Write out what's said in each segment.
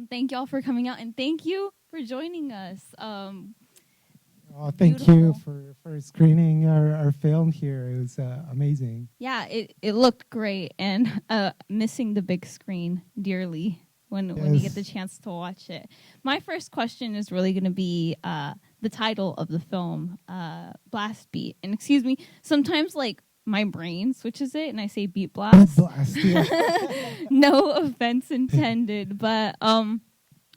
Thank y'all for coming out, and thank you for joining us. Oh, thank you for screening our film here. It was amazing. Yeah, it looked great, and missing the big screen dearly when you get the chance to watch it. My first question is really going to be the title of the film, Blast Beat. And excuse me, sometimes like my brain switches it and I say beat blast. Beat blast, yeah. No offense intended, but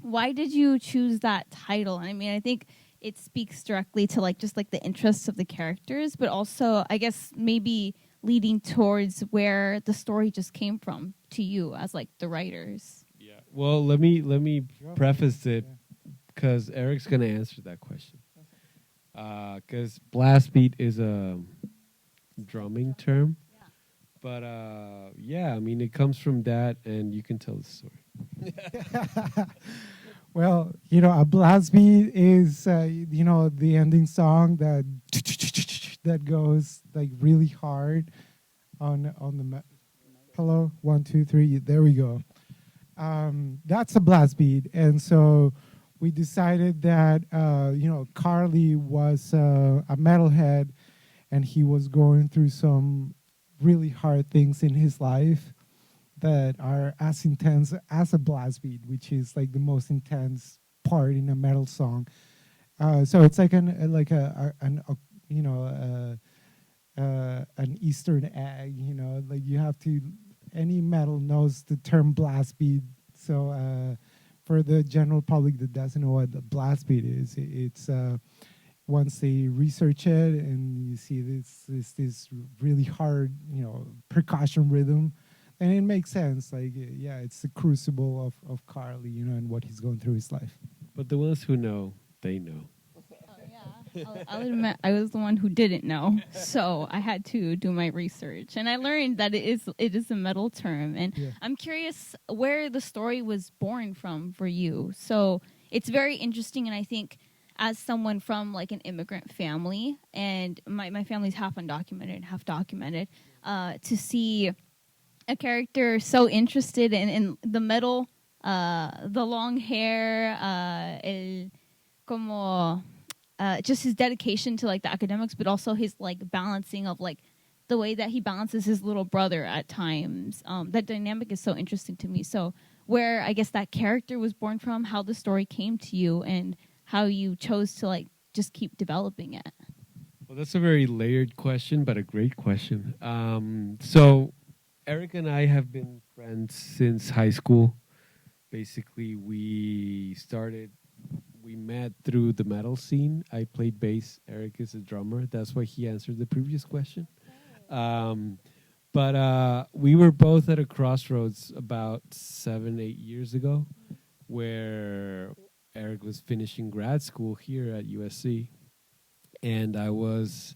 why did you choose that title? I mean, I think it speaks directly to like just like the interests of the characters, but also I guess maybe leading towards where the story just came from to you as like the writers. Yeah. Well, let me preface it because Erick's gonna answer that question. Because blast beat is a drumming term, but yeah, I mean it comes from that, and you can tell the story. Well, a blast beat is the ending song that goes like really hard on the hello 1 2 3 there we go. That's a blast beat, and so we decided that Carly was a metalhead, and he was going through some really hard things in his life that are as intense as a blast beat, which is like the most intense part in a metal song. So it's like an Eastern egg. Like you have to. Any metal knows the term blast beat. So for the general public that doesn't know what the blast beat is, it's once they research it and you see this really hard percussion rhythm. And it makes sense. Like, yeah, it's the crucible of Carly, and what he's going through his life. But the ones who know, they know. I'll admit I was the one who didn't know, so I had to do my research, and I learned that it is a metal term. And yeah. I'm curious where the story was born from for you. So it's very interesting, and I think as someone from like an immigrant family, and my family's half undocumented, half documented, to see a character so interested in the metal, the long hair, just his dedication to like the academics, but also his like balancing of like the way that he balances his little brother at times. That dynamic is so interesting to me. So where I guess that character was born from, how the story came to you, and how you chose to like just keep developing it. Well, that's a very layered question, but a great question. So Erick and I have been friends since high school. Basically, we met through the metal scene. I played bass. Erick is a drummer. That's why he answered the previous question. But we were both at a crossroads about 7-8 years ago, where Erick was finishing grad school here at USC, and I was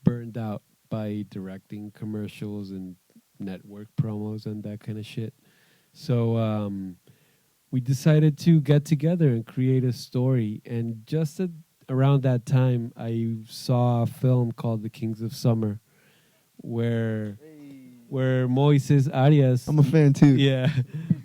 burned out by directing commercials and network promos and that kind of shit. So we decided to get together and create a story. And just around that time, I saw a film called The Kings of Summer, where Moises Arias, I'm a fan too. Yeah,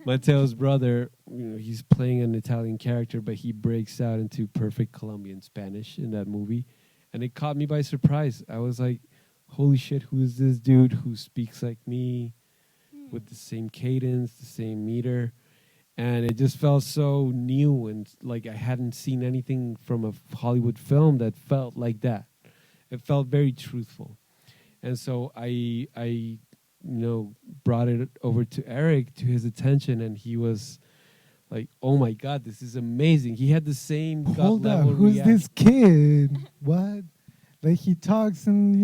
Mateo's brother, he's playing an Italian character, but he breaks out into perfect Colombian Spanish in that movie. And it caught me by surprise. I was like, holy shit, who is this dude who speaks like me with the same cadence, the same meter? And it just felt so new, and like I hadn't seen anything from a Hollywood film that felt like that. It felt very truthful. And so I brought it over to Erick, to his attention, and he was like, oh my God, this is amazing. He had the same Hold up, who's this kid? What? Like he talks and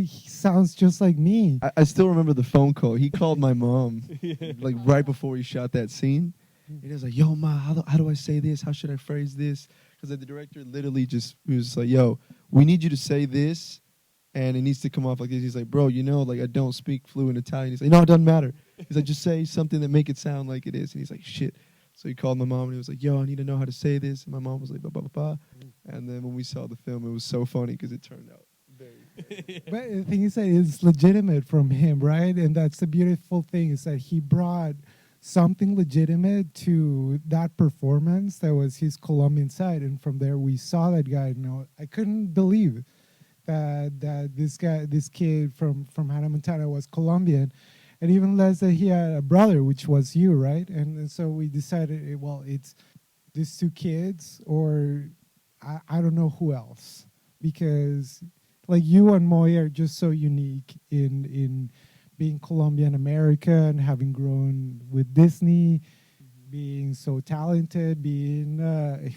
he sounds just like me. I still remember the phone call. He called my mom like right before he shot that scene. And he was like, yo, Ma, how do I say this? How should I phrase this? Because the director literally was like, yo, we need you to say this, and it needs to come off like this. He's like, bro, like I don't speak fluent Italian. He's like, no, it doesn't matter. He's like, just say something that make it sound like it is. And he's like, shit. So he called my mom, and he was like, yo, I need to know how to say this. And my mom was like, ba, ba, ba, ba. And then when we saw the film, it was so funny because it turned out very But the thing is that it's legitimate from him, right? And that's the beautiful thing, is that he brought something legitimate to that performance that was his Colombian side. And from there, we saw that guy. I couldn't believe that this kid from Hannah Montana was Colombian, and even less that he had a brother, which was you, right? And so we decided, well, it's these two kids, or I don't know who else, because like you and Moy are just so unique in being Colombian American, having grown with Disney, being so talented, being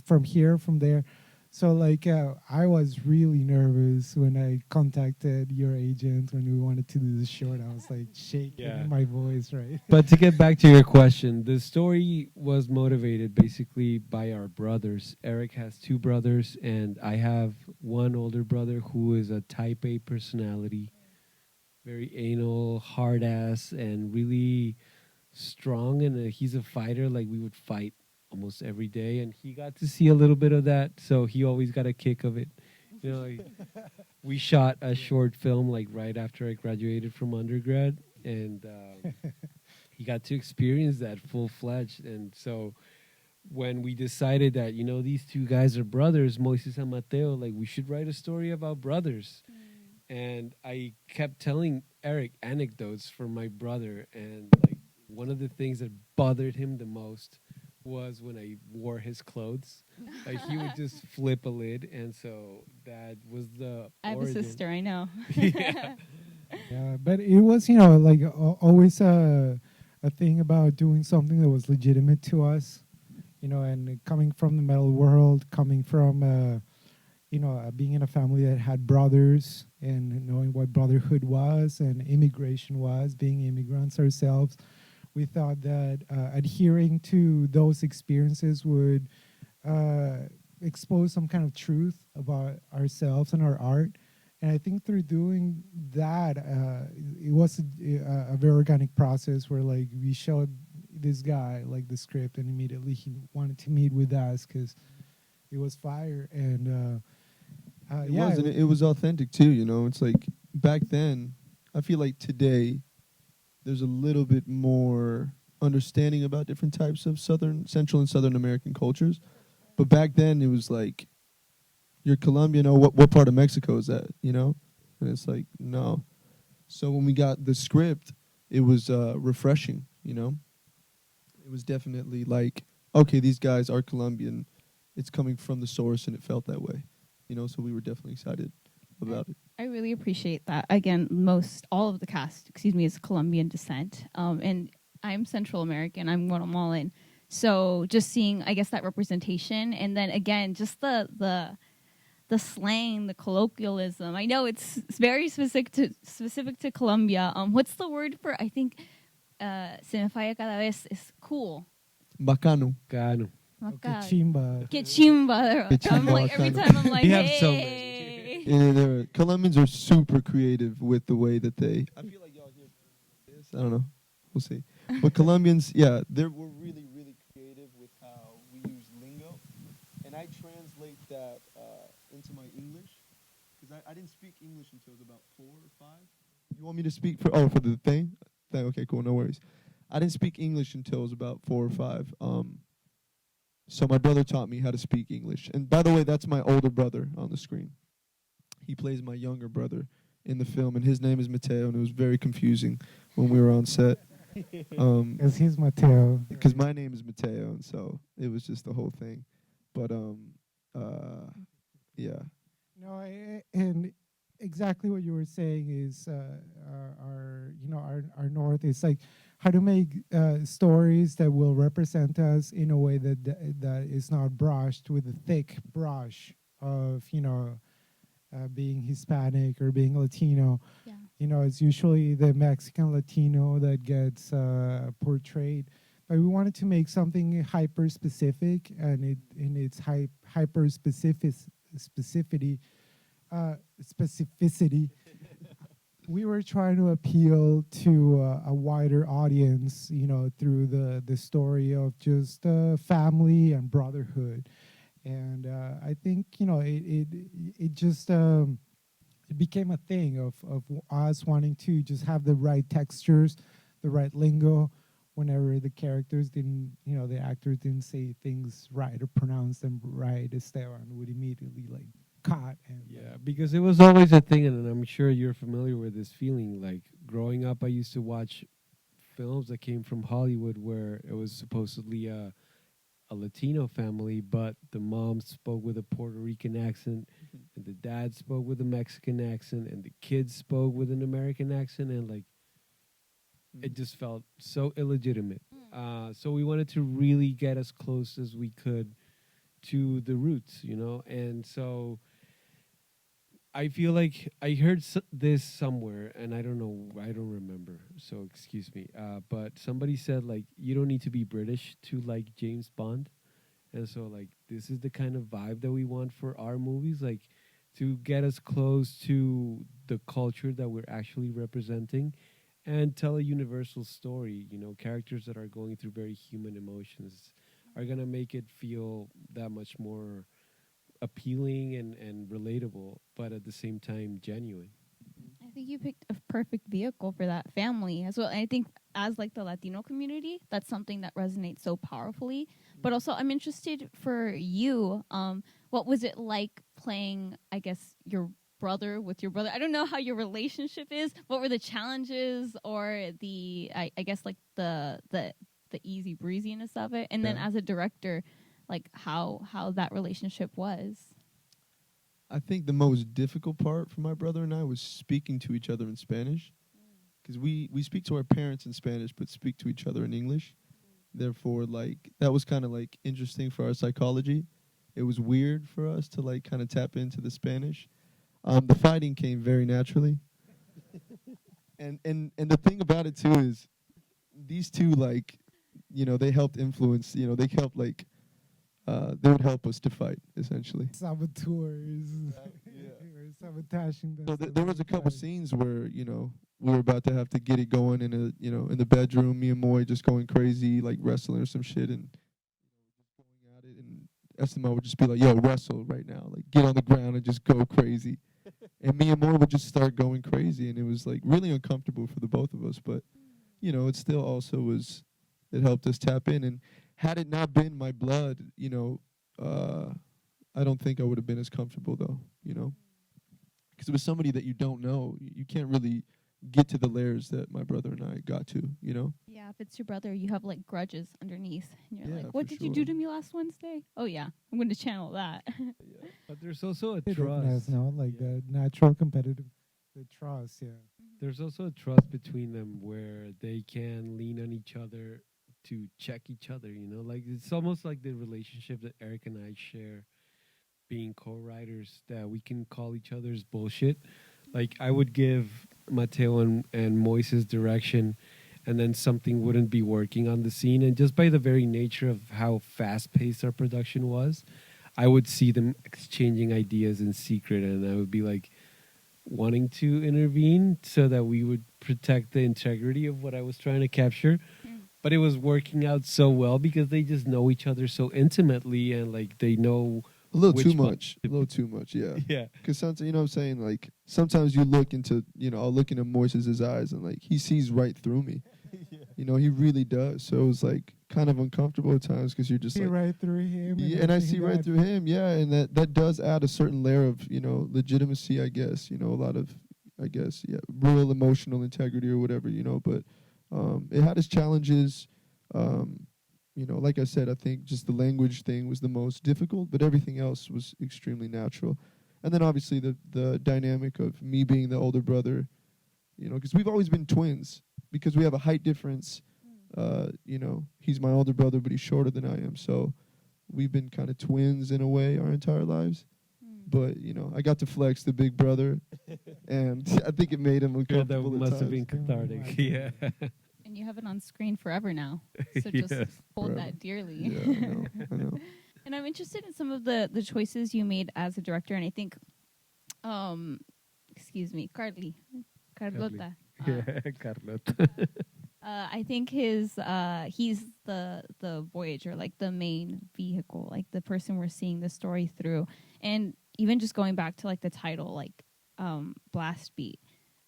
from here, from there. So like I was really nervous when I contacted your agent when we wanted to do the show, and I was like shaking in my voice, right? But to get back to your question, the story was motivated basically by our brothers. Eric has two brothers, and I have one older brother who is a type A personality, very anal, hard ass, and really strong. And he's a fighter. Like, we would fight almost every day, and he got to see a little bit of that, so he always got a kick of it. You know, we shot a short film like right after I graduated from undergrad, and he got to experience that full-fledged. And so when we decided that, you know, these two guys are brothers, Moises and Mateo, like, we should write a story about brothers. And I kept telling Eric anecdotes from my brother, and like one of the things that bothered him the most was when I wore his clothes. Like, he would just flip a lid, and so that was the I have origin. a sister, I know. Yeah. Yeah, but it was, you know, like always a thing about doing something that was legitimate to us, you know, and coming from the metal world, coming from, you know, being in a family that had brothers and knowing what brotherhood was and immigration was, being immigrants ourselves. We thought that adhering to those experiences would expose some kind of truth about ourselves and our art. And I think through doing that, it was a very organic process where, like, we showed this guy, like, the script, and immediately he wanted to meet with us because it was fire. And it was authentic too, you know. It's like back then, I feel like today there's a little bit more understanding about different types of Central and Southern American cultures. But back then it was like, you're Colombian, oh, what part of Mexico is that, you know? And it's like, no. So when we got the script, it was refreshing, you know? It was definitely like, okay, these guys are Colombian. It's coming from the source, and it felt that way, you know? So we were definitely excited about it. I really appreciate that. Again, all of the cast, is Colombian descent. And I'm Central American. I'm Guatemalan. So just seeing, I guess, that representation. And then, again, just the slang, the colloquialism. I know it's very specific to Colombia. What's the word for, I think, se me falla cada vez, is cool. Bacano. Bacano. Que chimba. Que chimba. I'm like, every time I'm like, You have hey. so many. Yeah, Colombians are super creative with the way that they... I feel like y'all hear this. I don't know. We'll see. But Colombians, yeah, we're really, really creative with how we use lingo. And I translate that into my English. Because I didn't speak English until I was about 4 or 5. You want me to speak for the thing? Okay, cool, no worries. I didn't speak English until I was about 4 or 5. So my brother taught me how to speak English. And by the way, that's my older brother on the screen. He plays my younger brother in the film, and his name is Mateo, and it was very confusing when we were on set. Because he's Mateo. Because my name is Mateo, and so it was just the whole thing. But, yeah. No, and exactly what you were saying is our North is like how to make stories that will represent us in a way that is not brushed with a thick brush of, being Hispanic or being Latino. Yeah. It's usually the Mexican Latino that gets portrayed. But we wanted to make something hyper specific, and in its hyper specificity. We were trying to appeal to a wider audience, through the story of just family and brotherhood. And I think it just it became a thing of us wanting to just have the right textures, the right lingo, whenever the characters didn't, the actors didn't say things right or pronounce them right, Esteban would immediately like cut and Yeah, because it was always a thing, and I'm sure you're familiar with this feeling. Like growing up, I used to watch films that came from Hollywood where it was supposedly a Latino family, but the mom spoke with a Puerto Rican accent, and the dad spoke with a Mexican accent, and the kids spoke with an American accent, and like it just felt so illegitimate. So we wanted to really get as close as we could to the roots, and so I feel like I heard this somewhere, and I don't know, I don't remember, so excuse me. But somebody said like you don't need to be British to like James Bond, and so like this is the kind of vibe that we want for our movies, like to get us close to the culture that we're actually representing, and tell a universal story. Characters that are going through very human emotions are gonna make it feel that much more appealing and relatable, but at the same time genuine. I think you picked a perfect vehicle for that family as well. And I think as like the Latino community, that's something that resonates so powerfully. But also I'm interested for you, what was it like playing, I guess, your brother with your brother? I don't know how your relationship is. What were the challenges or the I guess like the easy breeziness of it? And then as a director, like how that relationship was. I think the most difficult part for my brother and I was speaking to each other in Spanish, because we speak to our parents in Spanish but speak to each other in English. Therefore, like that was kind of like interesting for our psychology. It was weird for us to like kind of tap into the Spanish. The fighting came very naturally, and the thing about it too is these two, like, they helped influence. They helped like. They would help us to fight, essentially. saboteurs. Yeah. Or sabotaging them. So there was a couple scenes where we were about to have to get it going in in the bedroom. Me and Moy just going crazy, like wrestling or some shit, and just going at it. And Esteban would just be like, "Yo, wrestle right now! Like get on the ground and just go crazy." And me and Moy would just start going crazy, and it was like really uncomfortable for the both of us. But it still also was. It helped us tap in, and had it not been my blood, I don't think I would have been as comfortable though, because it was somebody that you don't know. You can't really get to the layers that my brother and I got to, Yeah, if it's your brother, you have like grudges underneath, and you're Yeah, like, "What for did you do to me last Wednesday?" Oh yeah, I'm going to channel that. But there's also a competitiveness, trust. like the natural competitive, the trust, yeah. There's also a trust between them where they can lean on each other to check each other, like it's almost like the relationship that Erick and I share being co-writers, that we can call each other's bullshit. Like I would give Mateo and Moises direction, and then something wouldn't be working on the scene, and just by the very nature of how fast-paced our production was, I would see them exchanging ideas in secret, and I would be like wanting to intervene so that we would protect the integrity of what I was trying to capture. But it was working out so well because they just know each other so intimately, and like they know a little too much, yeah. Yeah. Because sometimes, what I'm saying, like sometimes you look into, I'll look into Moises' eyes, and like he sees right through me. Yeah. He really does. So it was like kind of uncomfortable at times because you're just see like right through him. Yeah, and I see right through him. Yeah, and that does add a certain layer of legitimacy, I guess. A lot of, I guess, real emotional integrity or whatever. But it had its challenges. Like I said, I think just the language thing was the most difficult, but everything else was extremely natural. And then obviously the dynamic of me being the older brother, because we've always been twins because we have a height difference. He's my older brother, but he's shorter than I am. So we've been kind of twins in a way our entire lives. But, I got to flex the big brother, and I think it made him uncomfortable. That at must have times. been cathartic. Yeah. And you have it on screen forever now, so just Yes, hold forever. that dearly. Yeah, I know. And I'm interested in some of the choices you made as a director, and I think, excuse me, Carlota. Carlota. I think he's the Voyager, like the main vehicle, like the person we're seeing the story through. And even just going back to like the title, like Blast Beat,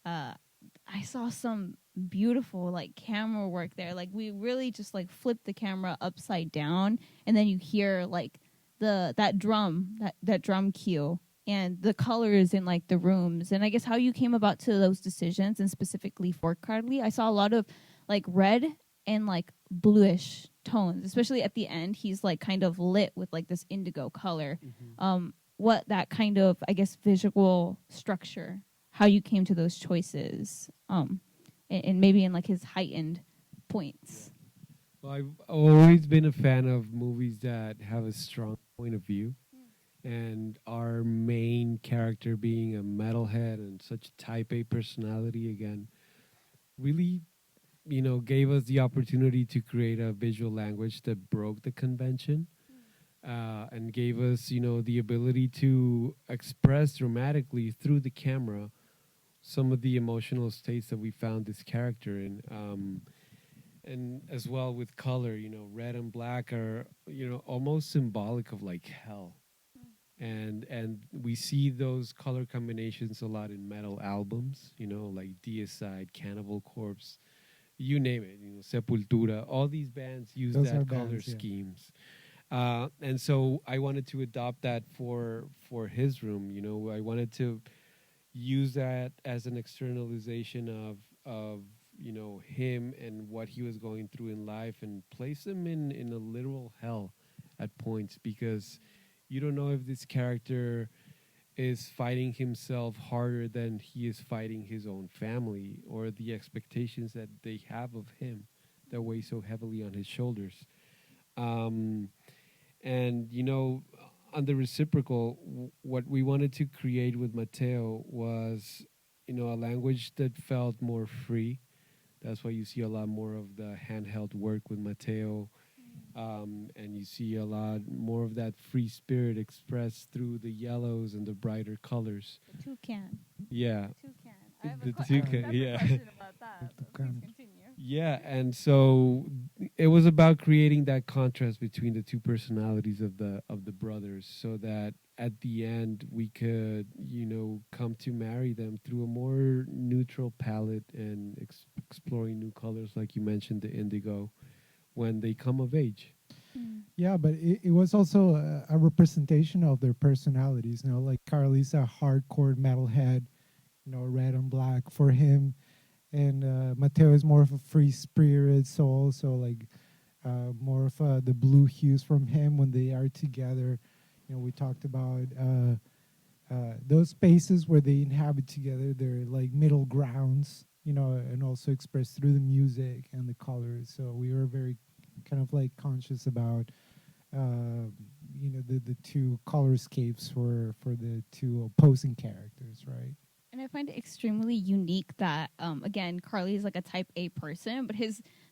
I saw some beautiful like camera work there. Like we really just like flip the camera upside down, and then you hear like that drum cue and the colors in like the rooms. And I guess how you came about to those decisions, and specifically for Carly, I saw a lot of like red and like bluish tones, especially at the end. He's like kind of lit with like this indigo color. What that kind of, I guess, visual structure, how you came to those choices, and maybe in like his heightened points. Well, I've always been a fan of movies that have a strong point of view, and our main character being a metalhead and such a type A personality again, really, gave us the opportunity to create a visual language that broke the convention, and gave us, the ability to express dramatically through the camera some of the emotional states that we found this character in. And as well with color, red and black are, almost symbolic of like hell. And we see those color combinations a lot in metal albums, like Deicide, Cannibal Corpse, you name it, Sepultura. All these bands use Those that are color bands, yeah. schemes. And so I wanted to adopt that for his room. I wanted to use that as an externalization of him and what he was going through in life, and place him in a literal hell at points, because you don't know if this character is fighting himself harder than he is fighting his own family, or the expectations that they have of him that weigh so heavily on his shoulders. And on the reciprocal, what we wanted to create with Mateo was, a language that felt more free. That's why you see a lot more of the handheld work with Mateo, and you see a lot more of that free spirit expressed through the yellows and the brighter colors. The toucan. Yeah. Toucan. I have The a toucan, yeah. question about that. The Please toucan. continue. Yeah, and so it was about creating that contrast between the two personalities of the brothers, so that at the end we could, come to marry them through a more neutral palette, and exploring new colors, like you mentioned, the indigo, when they come of age. Yeah, but it was also a representation of their personalities. Like Carly's a hardcore metalhead, red and black for him, and Mateo is more of a free spirit soul, so like more of the blue hues from him when they are together. We talked about those spaces where they inhabit together. They're like middle grounds, and also expressed through the music and the colors. So we were very kind of like conscious about the two colorscapes for the two opposing characters, right? And I find it extremely unique that, again, Carly is like a type A person, but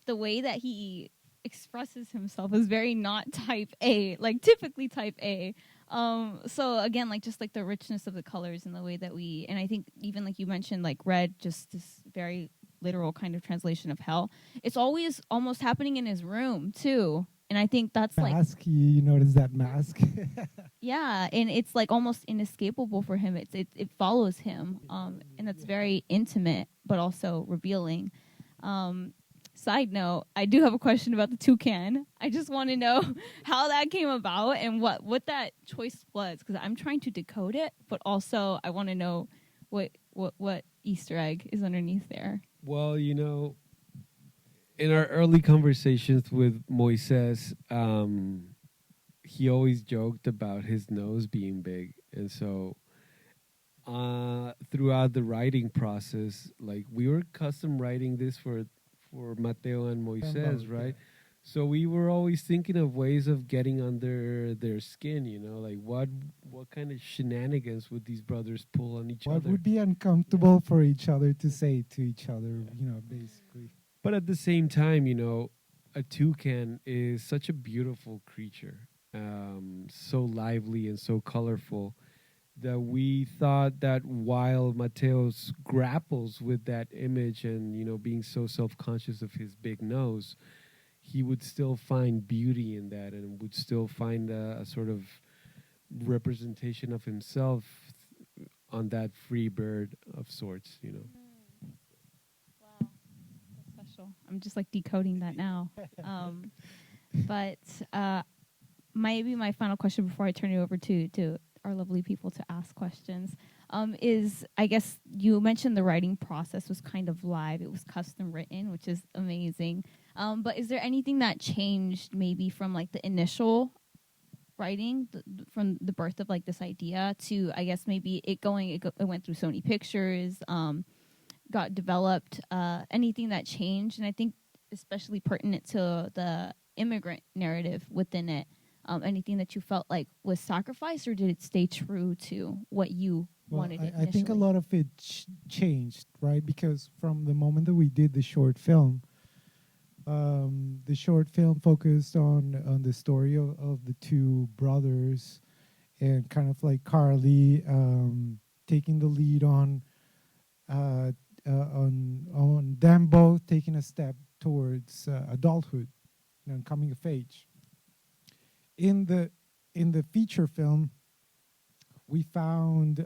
the way that he expresses himself is very not type A, like typically type A. So again, like just like the richness of the colors and the way that and I think even like you mentioned, like red, just this very literal kind of translation of hell. It's always almost happening in his room too. And I think that's mask, you notice that mask? Yeah, and it's like almost inescapable for him. It follows him, and that's very intimate, but also revealing. Side note, I do have a question about the toucan. I just want to know how that came about and what that choice was, because I'm trying to decode it, but also I want to know what Easter egg is underneath there. Well, in our early conversations with Moises, he always joked about his nose being big. And so throughout the writing process, like we were custom writing this for Mateo and Moises, right? Yeah. So we were always thinking of ways of getting under their skin, like what kind of shenanigans would these brothers pull on each other? What would be uncomfortable for each other to say to each other, basically. But at the same time, a toucan is such a beautiful creature, so lively and so colorful, that we thought that while Mateo grapples with that image and, being so self-conscious of his big nose, he would still find beauty in that, and would still find a sort of representation of himself on that free bird of sorts, Wow. I'm just like decoding that now. But maybe my final question before I turn it over to our lovely people to ask questions is, I guess you mentioned the writing process was kind of live. It was custom written, which is amazing. But is there anything that changed maybe from like the initial writing, from the birth of like this idea to, I guess, maybe it went through Sony Pictures, got developed, anything that changed? And I think especially pertinent to the immigrant narrative within it, anything that you felt like was sacrificed, or did it stay true to what you wanted it I think a initially? lot of it changed, right? Because from the moment that we did the short film focused on the story of the two brothers, and kind of like Carly taking the lead on them both taking a step towards adulthood, and coming of age. In the feature film, we found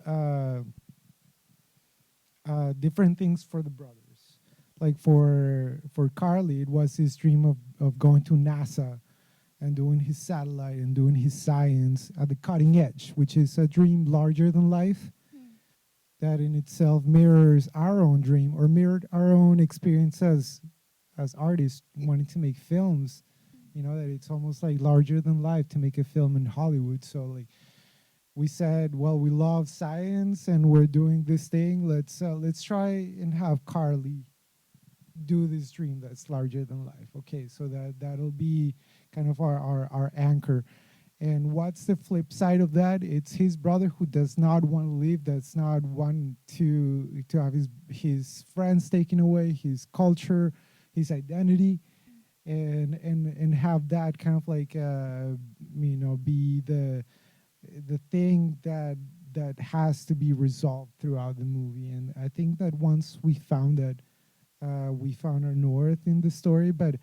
different things for the brothers. Like for Carly, it was his dream of going to NASA and doing his satellite and doing his science at the cutting edge, which is a dream larger than life that in itself mirrors our own dream, or mirrored our own experiences as artists wanting to make films. That it's almost like larger than life to make a film in Hollywood. So like we said, well, we love science and we're doing this thing. Let's try and have Carly do this dream that's larger than life. Okay, so that'll be kind of our anchor. And what's the flip side of that? It's his brother who does not want to leave, does not want to have his friends taken away, his culture, his identity, and have that kind of like be the thing that has to be resolved throughout the movie. And I think that once we found that, we found our north in the story. But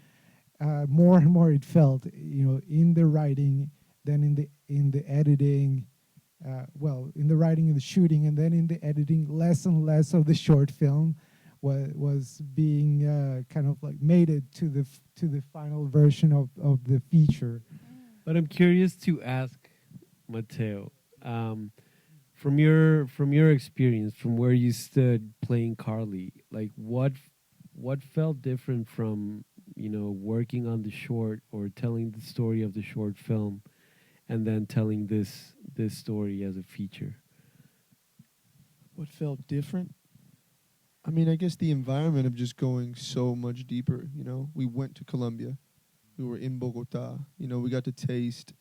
more and more it felt, in the writing, then in the editing, in the writing and the shooting, and then in the editing, less and less of the short film was being kind of like made it to the final version of the feature. But I'm curious to ask Mateo, from your experience, from where you stood playing Carly, like what felt different from working on the short or telling the story of the short film, and then telling this story as a feature? What felt different? I mean, I guess the environment of just going so much deeper. We went to Colombia, we were in Bogota. We got to taste.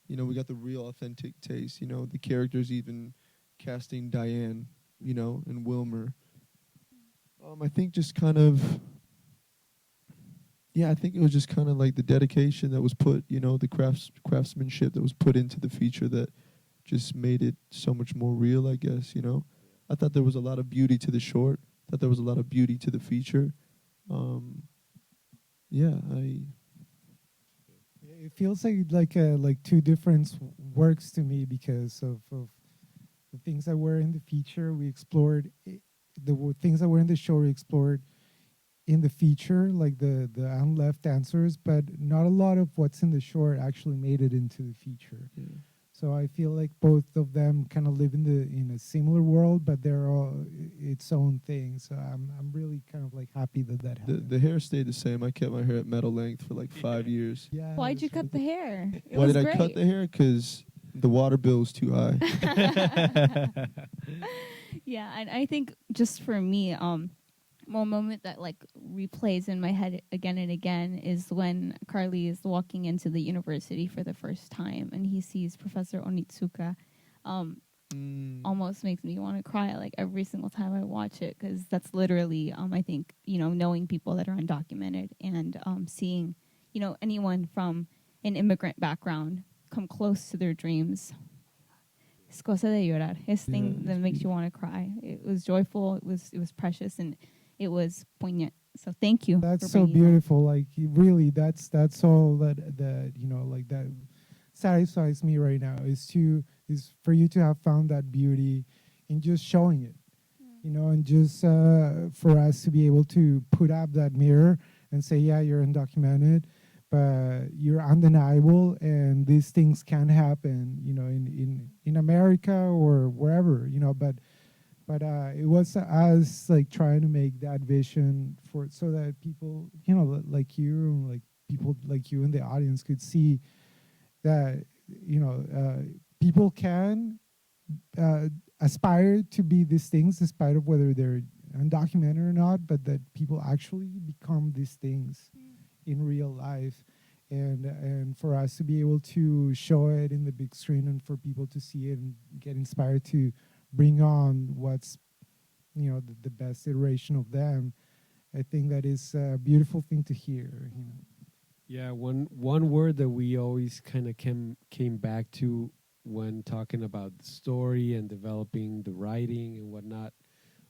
We got the real authentic taste. The characters even casting Diane, and Wilmer. I think just kind of, I think it was just kind of like the dedication that was put, the craftsmanship that was put into the feature that just made it so much more real, I guess, I thought there was a lot of beauty to the short. I thought there was a lot of beauty to the feature. It feels like two different works to me, because of the things that were in the feature we explored. The things that were in the show we explored in the feature, like the unleft answers, but not a lot of what's in the short actually made it into the feature. Yeah. So I feel like both of them kind of live in a similar world, but they're all its own thing. So I'm really kind of like happy that happened. The hair stayed the same. I kept my hair at metal length for like 5 years. Yeah. Why'd you cut the hair? Why did I cut the hair? Because the water bill was too high. Yeah, and I think just for me, one moment that like replays in my head again and again is when Carly is walking into the university for the first time and he sees Professor Onitsuka. Almost makes me want to cry like every single time I watch it, because that's literally I think knowing people that are undocumented and seeing anyone from an immigrant background come close to their dreams. Es cosa de llorar. It's thing that makes you want to cry. It was joyful. It was precious, and it was poignant. So thank you. That's for so bringing beautiful. Like really, that's all that like that satisfies me right now. Is for you to have found that beauty in just showing it. and just for us to be able to put up that mirror and say, yeah, you're undocumented, but you're undeniable, and these things can happen, in America or wherever, but it was us like trying to make that vision for so that people, like you, like people like you in the audience could see that, people can uh, aspire to be these things despite of whether they're undocumented or not, but that people actually become these things in real life, and for us to be able to show it in the big screen and for people to see it and get inspired to bring on what's the best iteration of them. I think that is a beautiful thing to hear. Yeah, one word that we always kind of came back to when talking about the story and developing the writing and whatnot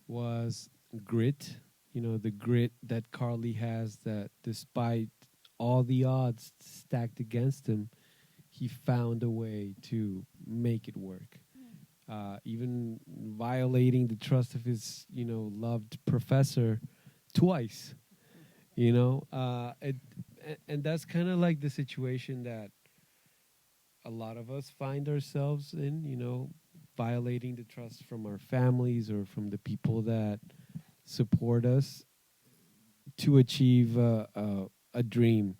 was grit. The grit that Carly has, that despite all the odds stacked against him, he found a way to make it work. Even violating the trust of his, loved professor twice. And that's kind of like the situation that a lot of us find ourselves in, violating the trust from our families or from the people that support us to achieve a dream.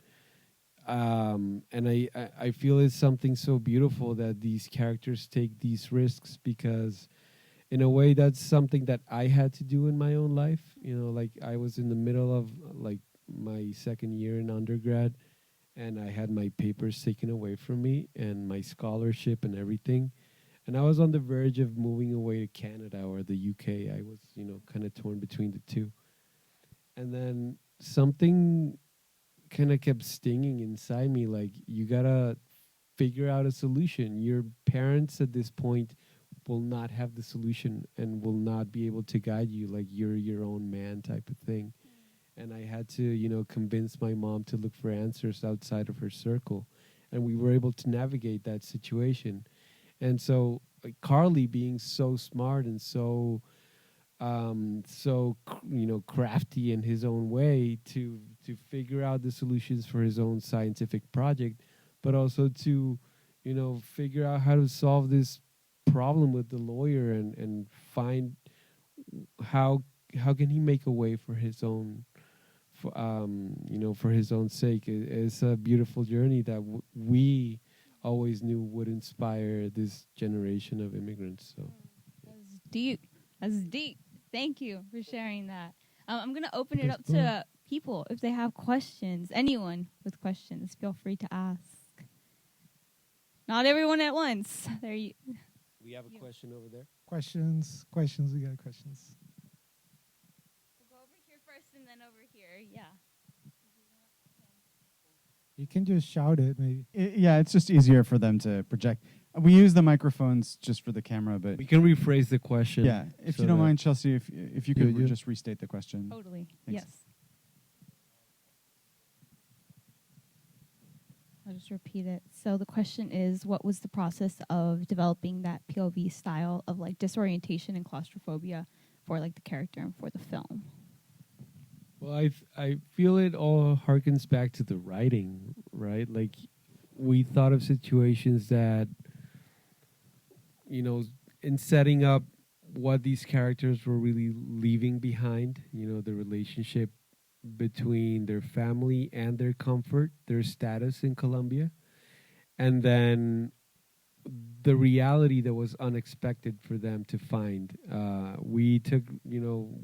And I feel it's something so beautiful that these characters take these risks, because in a way that's something that I had to do in my own life. Like I was in the middle of like my second year in undergrad, and I had my papers taken away from me and my scholarship and everything. And I was on the verge of moving away to Canada or the UK. I was, kind of torn between the two. And then something kind of kept stinging inside me, like, you gotta figure out a solution. Your parents at this point will not have the solution and will not be able to guide you, like you're your own man type of thing. And I had to, convince my mom to look for answers outside of her circle. And we were able to navigate that situation. And so, like, Carly being so smart and so crafty in his own way to figure out the solutions for his own scientific project, but also to figure out how to solve this problem with the lawyer and find how can he make a way for his own for his own sake. It's a beautiful journey that we always knew would inspire this generation of immigrants. So that's deep. That's deep. Thank you for sharing that. I'm going to open it up to people if they have questions. Anyone with questions, feel free to ask. Not everyone at once. There you. We have a question over there. Questions. We got questions. We'll go over here first and then over here. Yeah. You can just shout it, maybe. It's just easier for them to project. We use the microphones just for the camera, but we can rephrase the question. Yeah, if you don't mind, Chelsea, if you could just restate the question. Totally. Thanks. Yes. I'll just repeat it. So the question is, what was the process of developing that POV style of like disorientation and claustrophobia for like the character and for the film? Well, I feel it all harkens back to the writing, right? Like, we thought of situations that, in setting up what these characters were really leaving behind, the relationship between their family and their comfort, their status in Colombia, and then the reality that was unexpected for them to find. We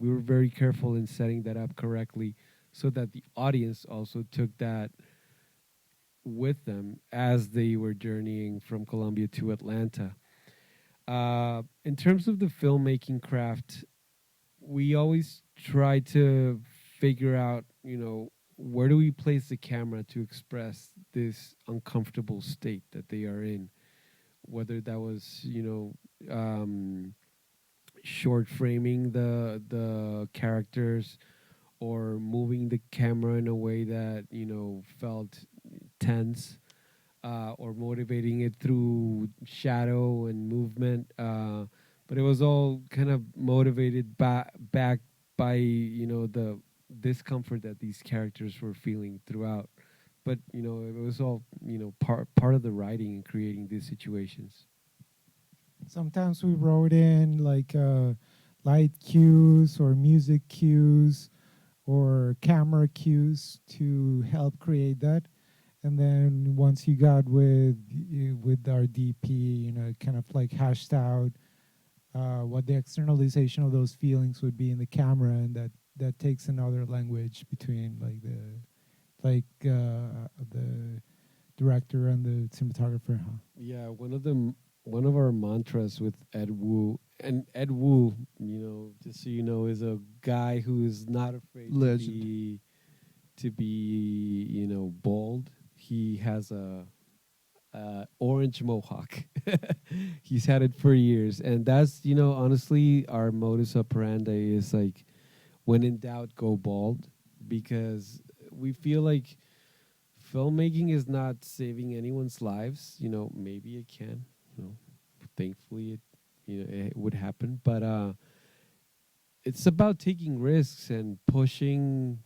were very careful in setting that up correctly so that the audience also took that with them as they were journeying from Colombia to Atlanta. In terms of the filmmaking craft, we always try to figure out, where do we place the camera to express this uncomfortable state that they are in, whether that was, short framing the characters or moving the camera in a way that, felt tense, or motivating it through shadow and movement. but it was all kind of motivated back by the discomfort that these characters were feeling throughout. But it was all part of the writing and creating these situations. Sometimes we wrote in like light cues or music cues or camera cues to help create that. And then once you got with our DP, kind of like hashed out what the externalization of those feelings would be in the camera, and that takes another language between the director and the cinematographer. Huh? Yeah, one of our mantras with Ed Wu, and Ed Wu, just so you know, is a guy who is not afraid to be bald. He has a orange mohawk. He's had it for years, and that's honestly our modus operandi is like, when in doubt, go bald, because we feel like filmmaking is not saving anyone's lives. Maybe it can. Thankfully it would happen, but it's about taking risks and pushing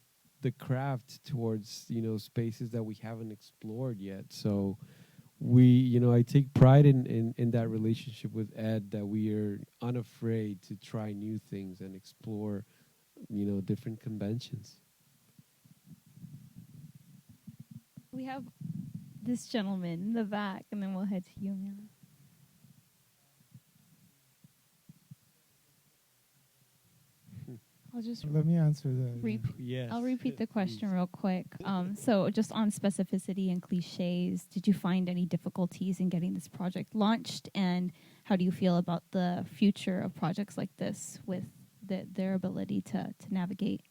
the craft towards spaces that we haven't explored yet. So I take pride in that relationship with Ed, that we are unafraid to try new things and explore different conventions. We have this gentleman in the back, and then we'll head to you, man. I'll just Let me answer that. Yes. I'll repeat the question real quick. So just on specificity and cliches, did you find any difficulties in getting this project launched? And how do you feel about the future of projects like this with their ability to navigate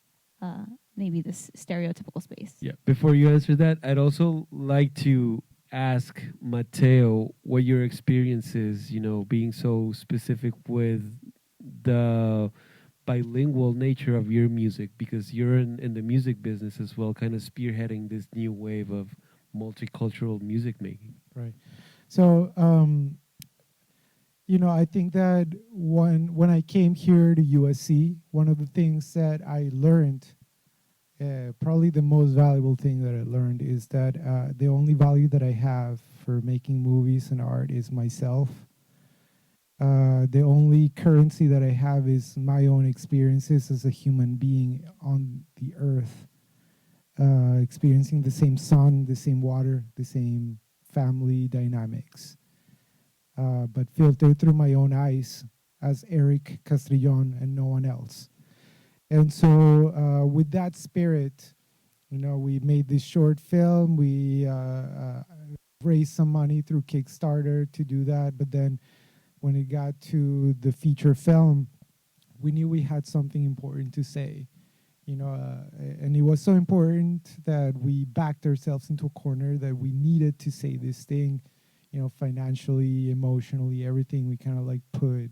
maybe this stereotypical space? Yeah. Before you answer that, I'd also like to ask Mateo what your experience is, being so specific with the bilingual nature of your music, because you're in the music business as well, kind of spearheading this new wave of multicultural music making. Right. So, I think that when I came here to USC, one of the things that I learned, probably the most valuable thing that I learned, is that the only value that I have for making movies and art is myself. The only currency that I have is my own experiences as a human being on the earth, experiencing the same sun, the same water, the same family dynamics, but filtered through my own eyes as Erick Castrillon and no one else. And so with that spirit, we made this short film. We raised some money through Kickstarter to do that, but then when it got to the feature film, we knew we had something important to say, and it was so important that we backed ourselves into a corner that we needed to say this thing, financially, emotionally, everything. We kind of like put,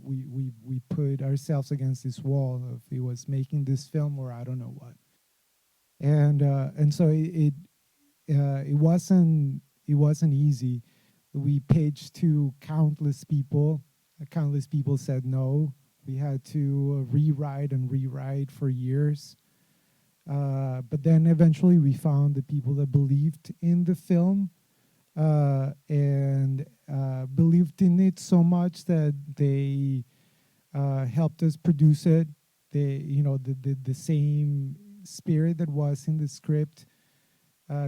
we put ourselves against this wall of it was making this film or I don't know what, and so it wasn't easy. We pitched to countless people. Countless people said no. We had to rewrite for years. But then eventually we found the people that believed in the film and believed in it so much that they helped us produce it. The same spirit that was in the script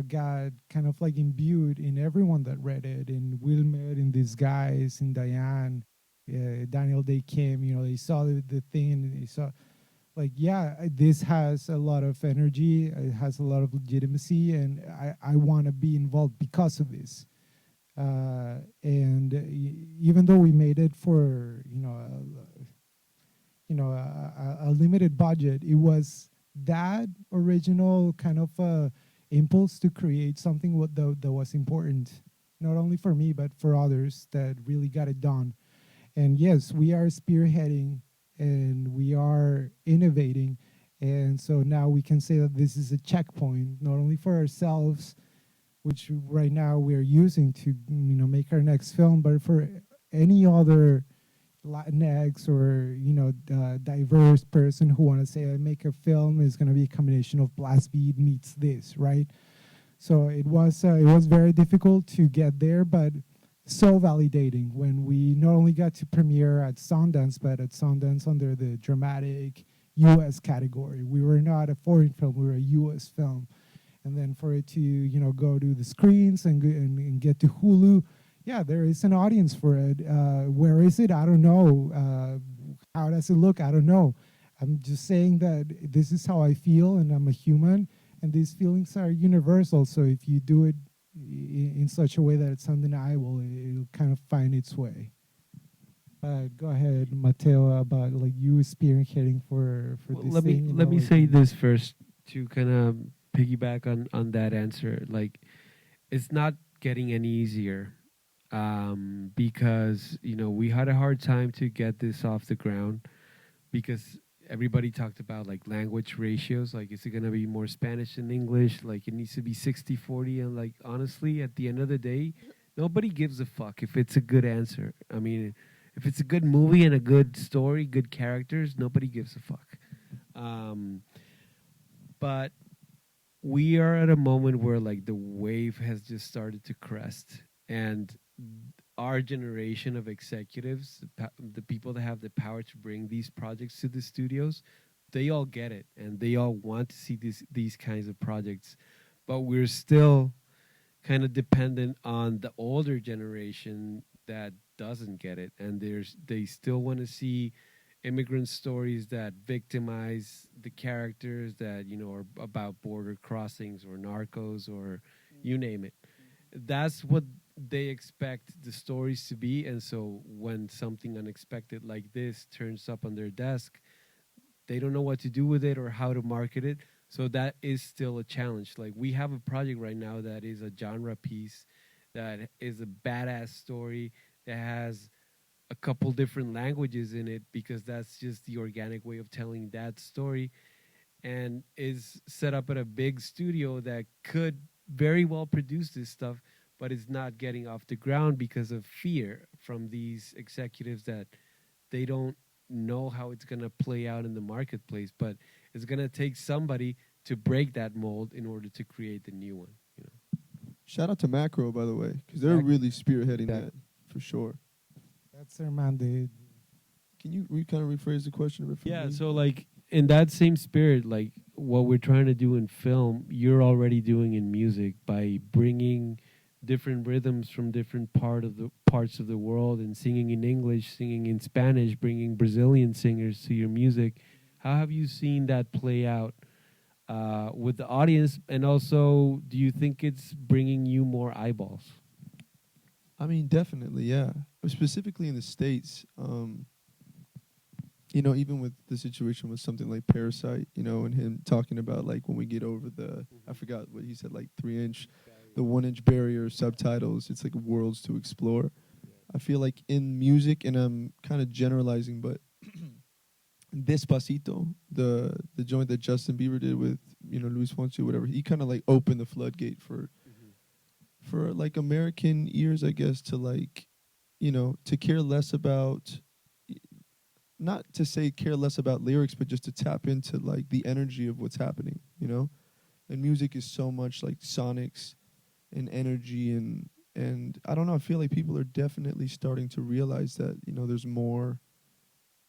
got kind of like imbued in everyone that read it, in Wilmer, in these guys, in Diane, Daniel, they came, they saw the thing and they saw like, yeah, this has a lot of energy, it has a lot of legitimacy, and I want to be involved because of this. And even though we made it for, a limited budget, it was that original kind of impulse to create something that was important, not only for me, but for others that really got it done. And yes, we are spearheading and we are innovating. And so now we can say that this is a checkpoint, not only for ourselves, which right now we are using to make our next film, but for any other Latinx or diverse person who want to say I make a film is going to be a combination of blast beat meets this, right? So it was very difficult to get there, but so validating when we not only got to premiere at Sundance, but at Sundance under the dramatic U.S. category. We were not a foreign film; we were a U.S. film, and then for it to go to the screens and get to Hulu. Yeah, there is an audience for it. Where is it? I don't know. How does it look? I don't know. I'm just saying that this is how I feel, and I'm a human, and these feelings are universal. So if you do it in such a way that it's undeniable, it'll kind of find its way. Go ahead, Mateo, about like you spearheading for this let thing. Let me say this first to kind of piggyback on that answer. Like, it's not getting any easier. Because we had a hard time to get this off the ground because everybody talked about like language ratios, like is it going to be more Spanish than English, like it needs to be 60-40, and like honestly at the end of the day nobody gives a fuck if it's a good answer. I mean, if it's a good movie and a good story, good characters, nobody gives a fuck. But we are at a moment where like the wave has just started to crest, and our generation of executives, the people that have the power to bring these projects to the studios, they all get it and they all want to see these kinds of projects. But we're still kind of dependent on the older generation that doesn't get it, and they still want to see immigrant stories that victimize the characters that are about border crossings or narcos or you name it. That's what they expect the stories to be, and so when something unexpected like this turns up on their desk, they don't know what to do with it or how to market it. So that is still a challenge. Like, we have a project right now that is a genre piece, that is a badass story that has a couple different languages in it because that's just the organic way of telling that story, and is set up at a big studio that could very well produce this stuff, but it's not getting off the ground because of fear from these executives that they don't know how it's going to play out in the marketplace. But it's going to take somebody to break that mold in order to create the new one. Shout out to Macro, by the way, because they're really spearheading that for sure. That's their mandate. Can you kind of rephrase the question a bit for me? Yeah, so like in that same spirit, like what we're trying to do in film, you're already doing in music by bringing different rhythms from different parts of the world and singing in English, singing in Spanish, bringing Brazilian singers to your music. How have you seen that play out with the audience? And also, do you think it's bringing you more eyeballs? I mean, definitely, yeah. Specifically in the States, even with the situation with something like Parasite, and him talking about like when we get over I forgot what he said, like 3-inch, the 1-inch barrier, subtitles, it's like worlds to explore. I feel like in music, and I'm kind of generalizing, but Despacito, the joint that Justin Bieber did with Luis Fonsi or whatever, he kind of like opened the floodgate for like American ears, I guess, to like to care less about, not to say care less about lyrics, but just to tap into like the energy of what's happening, and music is so much like sonics and energy, and I don't know, I feel like people are definitely starting to realize that there's more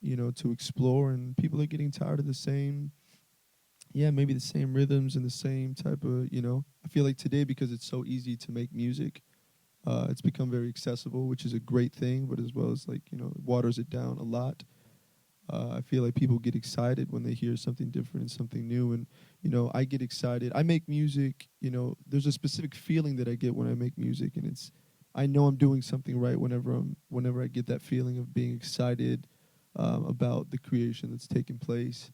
to explore, and people are getting tired of the same, maybe the same rhythms and the same type of, I feel like today, because it's so easy to make music, it's become very accessible, which is a great thing, but as well as like, it waters it down a lot. I feel like people get excited when they hear something different and something new, and I get excited. I make music, there's a specific feeling that I get when I make music, and I know I'm doing something right whenever I get that feeling of being excited about the creation that's taking place.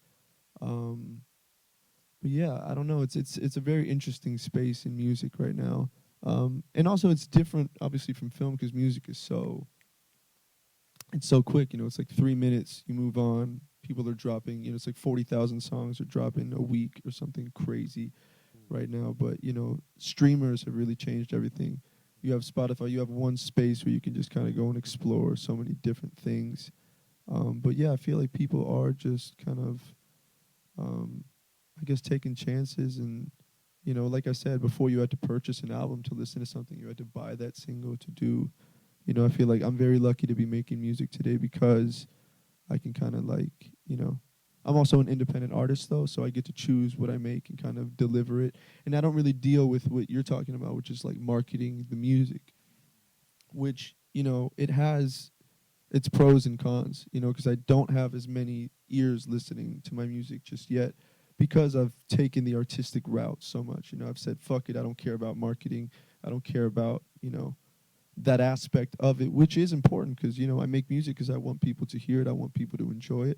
But yeah, I don't know. It's a very interesting space in music right now, and also it's different, obviously, from film, because music is it's so quick. It's like 3 minutes, you move on. People are dropping. It's like 40,000 songs are dropping a week or something crazy right now. But streamers have really changed everything. you have Spotify, you have one space where you can just kind of go and explore so many different things. But yeah, I feel like people are just kind of, I guess, taking chances. And, you know, like I said, before you had to purchase an album to listen to something, you had to buy that single to do. You know, I feel like I'm very lucky to be making music today because I can kind of like, you know, I'm also an independent artist though, so I get to choose what I make and kind of deliver it. And I don't really deal with what you're talking about, which is like marketing the music, which, you know, it has its pros and cons, you know, because I don't have as many ears listening to my music just yet because I've taken the artistic route so much. You know, I've said, fuck it, I don't care about marketing. I don't care about, you know, that aspect of it, which is important because, you know, I make music because I want people to hear it. I want people to enjoy it.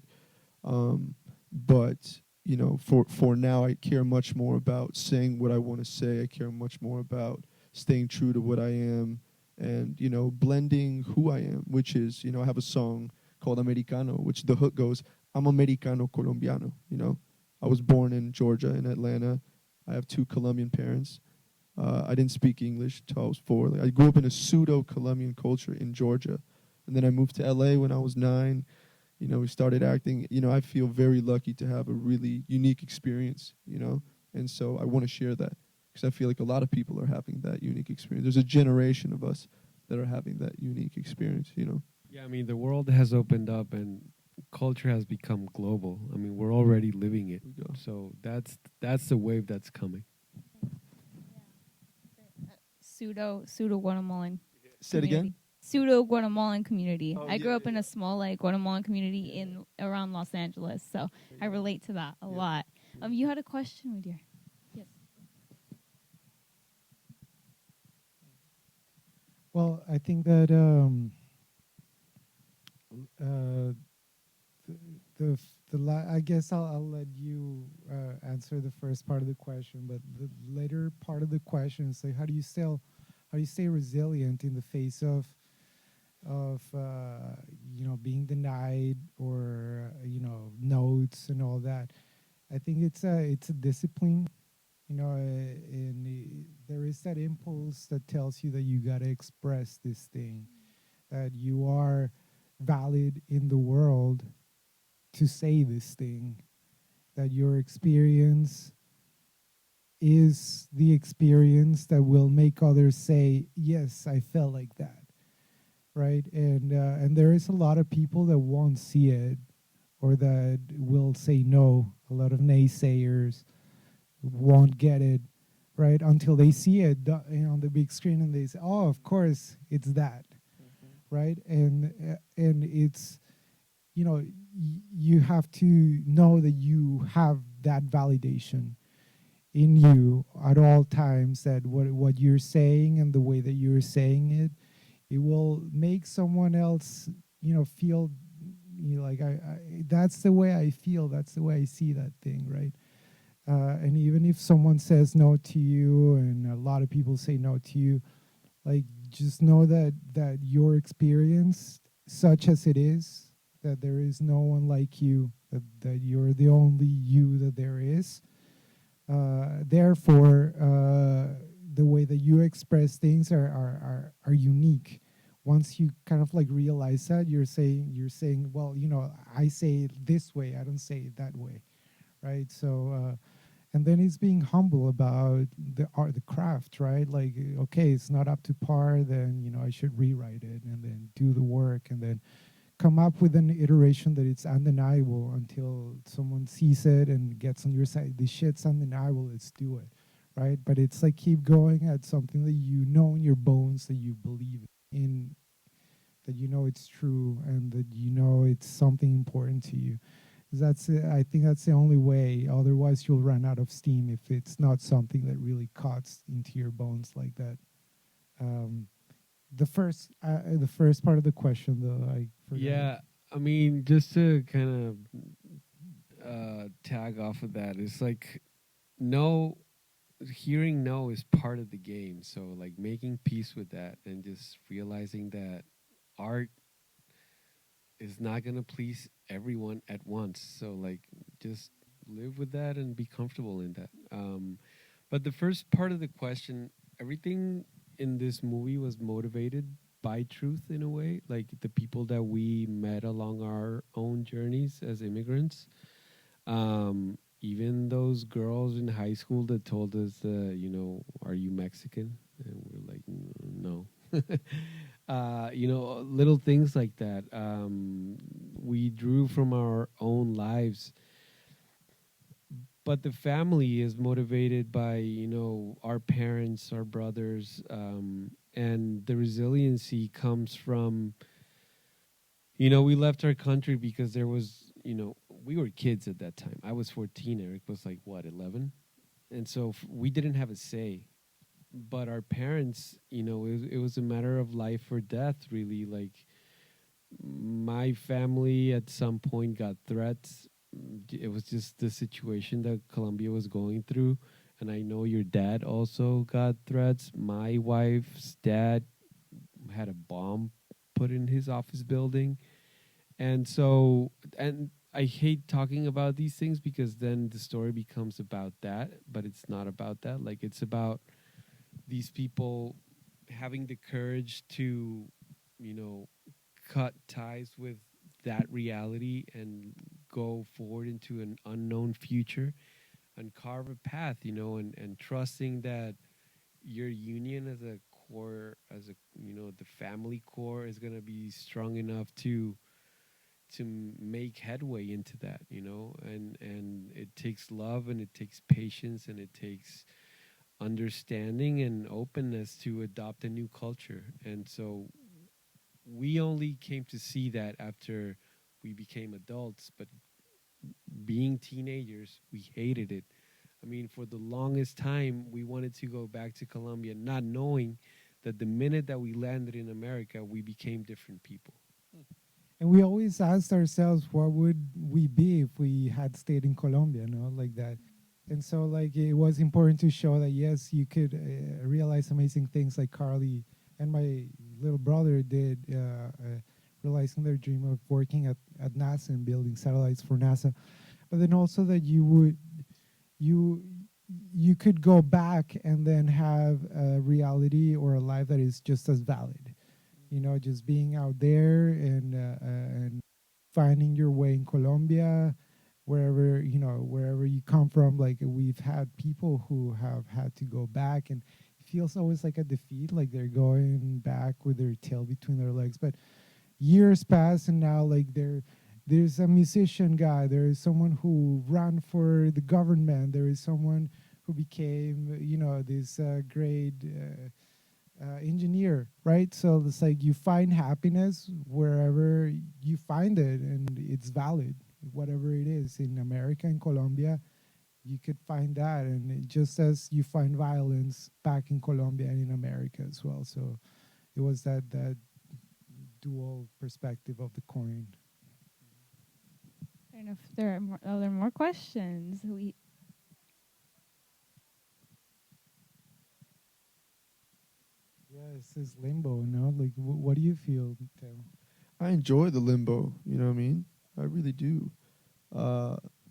But, you know, for now, I care much more about saying what I want to say. I care much more about staying true to what I am and, you know, blending who I am, which is, you know, I have a song called Americano, which the hook goes, I'm Americano Colombiano, you know. I was born in Georgia, in Atlanta. I have 2 Colombian parents. I didn't speak English until I was 4. Like, I grew up in a pseudo-Colombian culture in Georgia. And then I moved to L.A. when I was 9. You know, we started acting. You know, I feel very lucky to have a really unique experience, you know. And so I want to share that because I feel like a lot of people are having that unique experience. There's a generation of us that are having that unique experience, you know. Yeah, I mean, the world has opened up and culture has become global. I mean, we're already living it. So that's the wave that's coming. Pseudo Guatemalan. Say it again. Pseudo Guatemalan community. Oh, I grew up in a small like Guatemalan community in around Los Angeles, so I relate to that a lot. You had a question, my dear. Yes. Well, I think that I guess I'll let you answer the first part of the question, but the later part of the question is like, how do you stay resilient in the face of you know, being denied or you know, notes and all that. I think it's a discipline, you know, and there is that impulse that tells you that you got to express this thing, that you are valid in the world to say this thing, that your experience is the experience that will make others say, yes, I felt like that, right? And there is a lot of people that won't see it or that will say no. A lot of naysayers won't get it, right, until they see it, you know, on the big screen, and they say, oh, of course it's that, right? And it's, you know, you have to know that you have that validation in you at all times, that what you're saying and the way that you're saying it, it will make someone else, you know, feel, you know, like I that's the way I feel, that's the way I see that thing, right? And even if someone says no to you, and a lot of people say no to you, like, just know that your experience, such as it is, that there is no one like you, that you're the only you that there is. Therefore, the way that you express things are unique. Once you kind of like realize that, you're saying, well, you know, I say it this way, I don't say it that way, right? So, and then it's being humble about the art, the craft, right? Like, okay, it's not up to par, then, you know, I should rewrite it and then do the work and then come up with an iteration that it's undeniable until someone sees it and gets on your side. This shit's undeniable, let's do it, right? But it's like keep going at something that you know in your bones, that you believe in, that you know it's true, and that you know it's something important to you. That's it. I think that's the only way. Otherwise, you'll run out of steam if it's not something that really cuts into your bones like that. The first part of the question, though, I forgot. Yeah, I mean, just to kind of tag off of that, it's like hearing no is part of the game. So like making peace with that and just realizing that art is not going to please everyone at once. So like just live with that and be comfortable in that. But the first part of the question, everything in this movie was motivated by truth in a way, like the people that we met along our own journeys as immigrants. Even those girls in high school that told us, are you Mexican? And we're like, no. Little things like that. We drew from our own lives. But the family is motivated by, our parents, our brothers, and the resiliency comes from, we left our country because there was, we were kids at that time. I was 14. Eric was like, what, 11? And so we didn't have a say. But our parents, it was a matter of life or death, really. Like, my family at some point got threats. It was just the situation that Colombia was going through. And I know your dad also got threats. My wife's dad had a bomb put in his office building. And I hate talking about these things because then the story becomes about that, but it's not about that. Like, it's about these people having the courage to, cut ties with that reality and go forward into an unknown future and carve a path, and trusting that your union as a core, the family core is going to be strong enough to make headway into that, and it takes love and it takes patience and it takes understanding and openness to adopt a new culture. And so we only came to see that after we became adults, but being teenagers, we hated it. I mean, for the longest time, we wanted to go back to Colombia, not knowing that the minute that we landed in America, we became different people. And we always asked ourselves, what would we be if we had stayed in Colombia, like that. And so, like, it was important to show that, yes, you could realize amazing things like Carly and my little brother did, realizing their dream of working at NASA and building satellites for NASA. But then also that you could go back and then have a reality or a life that is just as valid. Just being out there and finding your way in Colombia, wherever you come from. Like, we've had people who have had to go back, and it feels always like a defeat, like they're going back with their tail between their legs. But years pass, and now, like, there's a musician guy, there is someone who ran for the government, there is someone who became this great engineer, right? So it's like you find happiness wherever you find it, and it's valid, whatever it is. In America, in Colombia, you could find that, and just as you find violence back in Colombia and in America as well. So it was that dual perspective of the coin. I don't know if there are more questions. Yes, it's limbo, Like, what do you feel, Mateo? I enjoy the limbo, you know what I mean? I really do.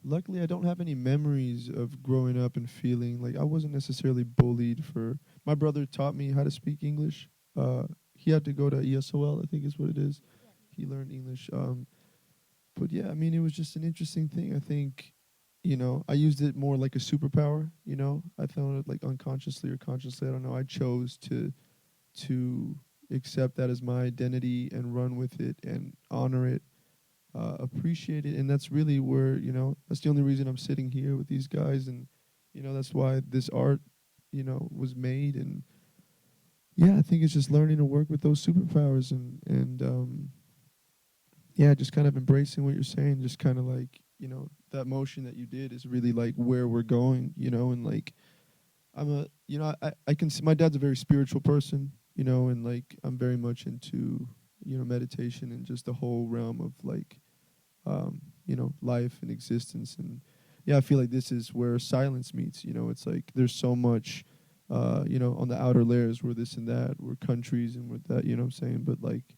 Luckily, I don't have any memories of growing up and feeling like I wasn't necessarily bullied for... My brother taught me how to speak English. He had to go to ESOL, I think is what it is. He learned English. But yeah, I mean, it was just an interesting thing. I think, I used it more like a superpower, I found it like unconsciously or consciously, I don't know. I chose to accept that as my identity and run with it and honor it, appreciate it. And that's really where, that's the only reason I'm sitting here with these guys. And, that's why this art, was made. And yeah, I think it's just learning to work with those superpowers and yeah, just kind of embracing what you're saying, just kind of like, that motion that you did is really like where we're going, and like, I can see my dad's a very spiritual person, and like I'm very much into, meditation and just the whole realm of like, life and existence. And yeah, I feel like this is where silence meets, it's like there's so much, on the outer layers, we're this and that, we're countries and we're that, what I'm saying? But like,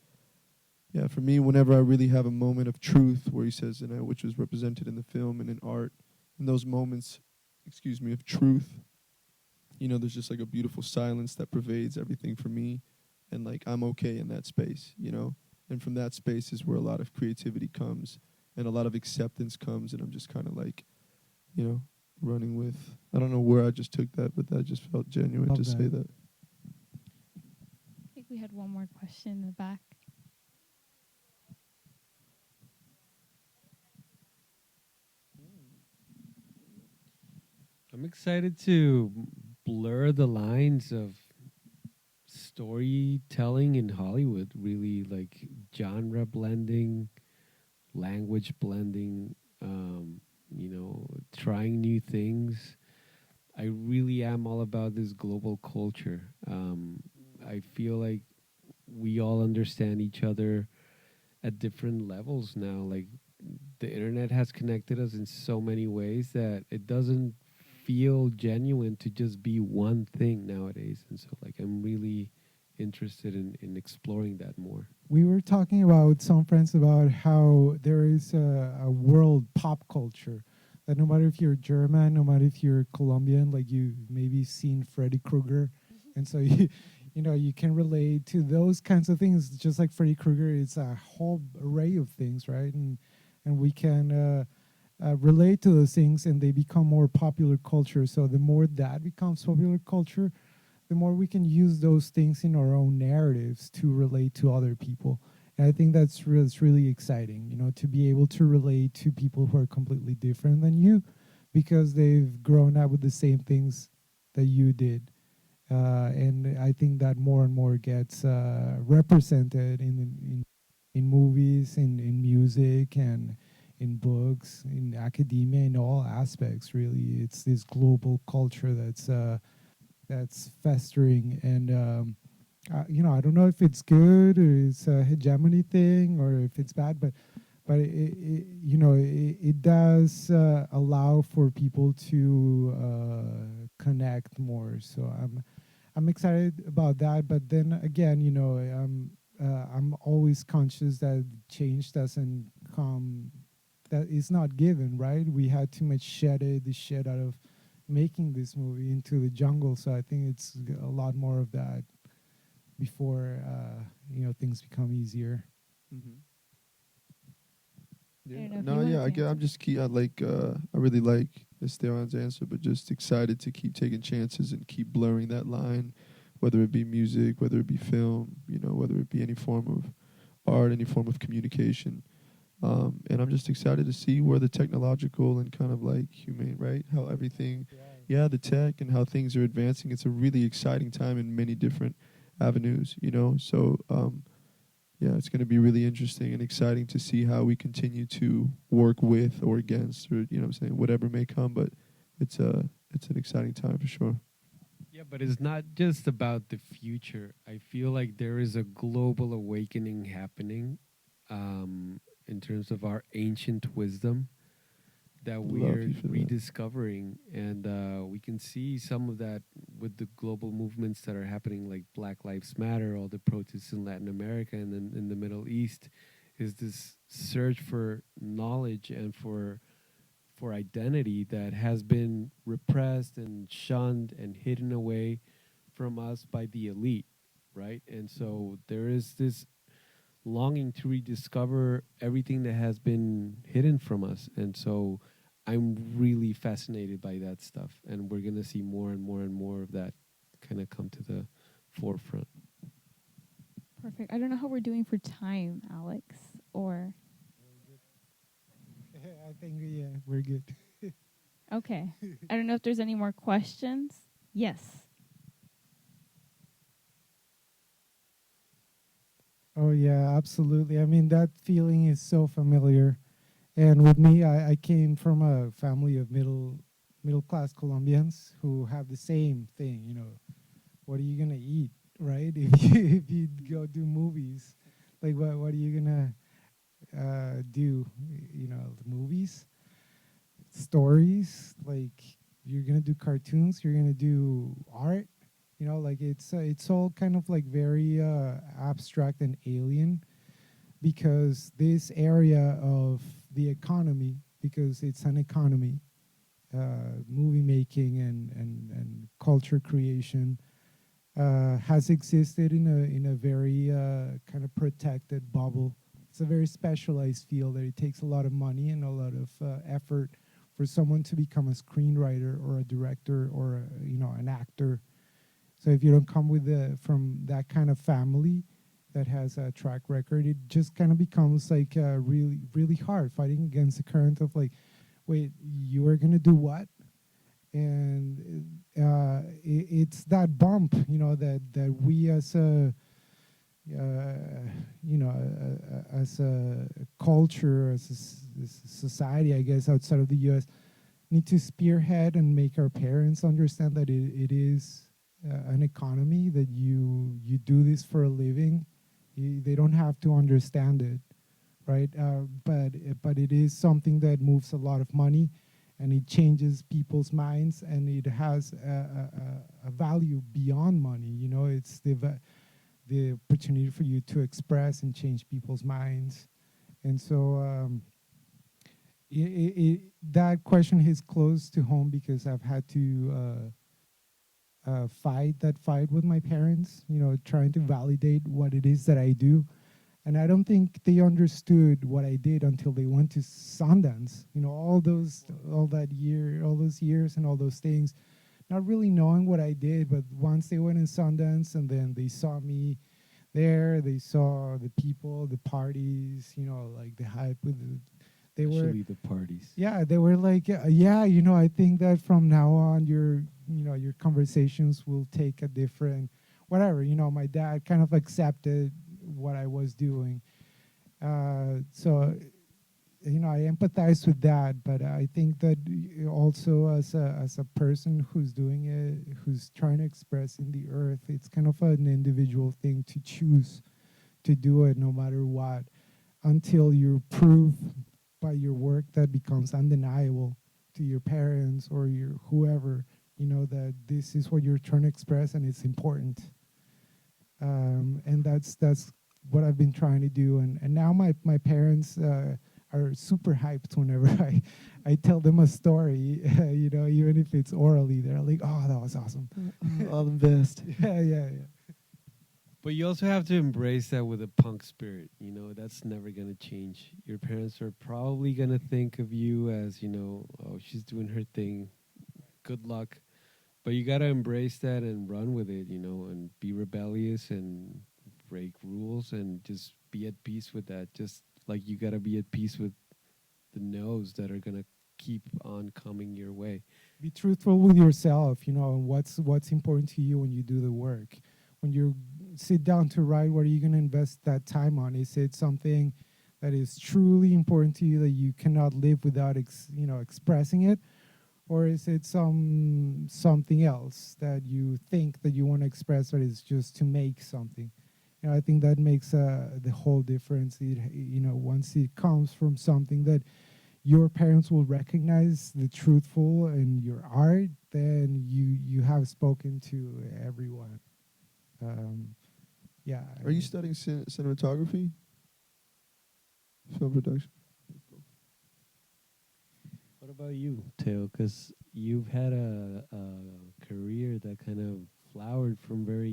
yeah, for me, whenever I really have a moment of truth where he says, which was represented in the film and in art, in those moments, of truth, there's just like a beautiful silence that pervades everything for me, and like I'm okay in that space, and from that space is where a lot of creativity comes and a lot of acceptance comes, and I'm just kind of like, running with. I don't know where I just took that, but that just felt genuine to say that. I think we had one more question in the back. I'm excited to blur the lines of storytelling in Hollywood, really, like genre blending, language blending, trying new things. I really am all about this global culture. I feel like we all understand each other at different levels now. Like the internet has connected us in so many ways that it doesn't feel genuine to just be one thing nowadays. And so like I'm really interested in exploring that more. We were talking about with some friends about how there is a world pop culture that no matter if you're German, no matter if you're Colombian, like you maybe seen Freddy Krueger, and so you can relate to those kinds of things. Just like Freddy Krueger, it's a whole array of things, right? And we can relate to those things, and they become more popular culture. So the more that becomes popular culture, the more we can use those things in our own narratives to relate to other people. And I think that's really exciting, to be able to relate to people who are completely different than you because they've grown up with the same things that you did. And I think that more and more gets represented in movies, in music, and in books, in academia, in all aspects, really. It's this global culture that's festering, and I don't know if it's good or it's a hegemony thing or if it's bad, but it does allow for people to connect more. So I'm excited about that. But then again, I'm always conscious that change doesn't come, that is not given, right? We had too much the shit out of making this movie Into the Jungle, so I think it's a lot more of that before things become easier. Mm-hmm. I really like Esteban's answer, but just excited to keep taking chances and keep blurring that line, whether it be music, whether it be film, whether it be any form of art, any form of communication. And I'm just excited to see where the technological and kind of like humane, right? How everything, the tech and how things are advancing. It's a really exciting time in many different avenues, So, it's going to be really interesting and exciting to see how we continue to work with or against, or whatever may come. But it's an exciting time for sure. Yeah, but it's not just about the future. I feel like there is a global awakening happening. In terms of our ancient wisdom that we're rediscovering. And we can see some of that with the global movements that are happening, like Black Lives Matter, all the protests in Latin America and then in the Middle East, is this search for knowledge and for identity that has been repressed and shunned and hidden away from us by the elite, right? And so there is this longing to rediscover everything that has been hidden from us. And so I'm really fascinated by that stuff. And we're going to see more and more and more of that kind of come to the forefront. Perfect. I don't know how we're doing for time, Alex, or... I think, we're good. Okay. I don't know if there's any more questions. Yes. Oh, yeah, absolutely. I mean, that feeling is so familiar. And with me, I came from a family of middle-class Colombians who have the same thing, what are you going to eat, right? If you go do movies, like what are you going to do, the movies, stories, like you're going to do cartoons, you're going to do art. Like it's all kind of like very abstract and alien, because this area of the economy, because it's an economy, movie making and culture creation has existed in a very kind of protected bubble. It's a very specialized field that it takes a lot of money and a lot of effort for someone to become a screenwriter or a director or an actor. So if you don't come from that kind of family that has a track record, it just kind of becomes like really really hard fighting against the current of like, wait, you are gonna do what? And it's that bump, that we as a as a culture, as a society, I guess, outside of the U.S., need to spearhead and make our parents understand that it is an economy, that you do this for a living. They don't have to understand it, right? But it is something that moves a lot of money, and it changes people's minds, and it has a value beyond money. It's the opportunity for you to express and change people's minds. And so that question is close to home because I've had to fight with my parents, trying to validate what it is that I do. And I don't think they understood what I did until they went to Sundance. All those years and all those things, not really knowing what I did. But once they went in Sundance and then they saw me there, they saw the people, the parties, like the hype with they were the parties. Yeah, they were like, I think that from now on your conversations will take a different whatever. My dad kind of accepted what I was doing. So I empathize with that, but I think that also as a person who's doing it, who's trying to express in the earth, it's kind of an individual thing to choose to do it no matter what, until you prove by your work that becomes undeniable to your parents or your whoever, that this is what you're trying to express and it's important. And that's what I've been trying to do. And now my parents are super hyped whenever I tell them a story, even if it's orally. They're like, oh, that was awesome. All the best. Yeah. But you also have to embrace that with a punk spirit. That's never going to change. Your parents are probably going to think of you as, oh, she's doing her thing. Good luck. But you got to embrace that and run with it, and be rebellious and break rules and just be at peace with that. Just like you got to be at peace with the no's that are going to keep on coming your way. Be truthful with yourself, and what's important to you when you do the work. When you sit down to write, what are you going to invest that time on? Is it something that is truly important to you that you cannot live without expressing it? Or is it something else that you think that you want to express, but it's just to make something? I think that makes the whole difference. Once it comes from something that your parents will recognize the truthful in your art, then you have spoken to everyone. Yeah. Are you studying cinematography? Film production? What about you, Teo? Because you've had a career that kind of flowered from a very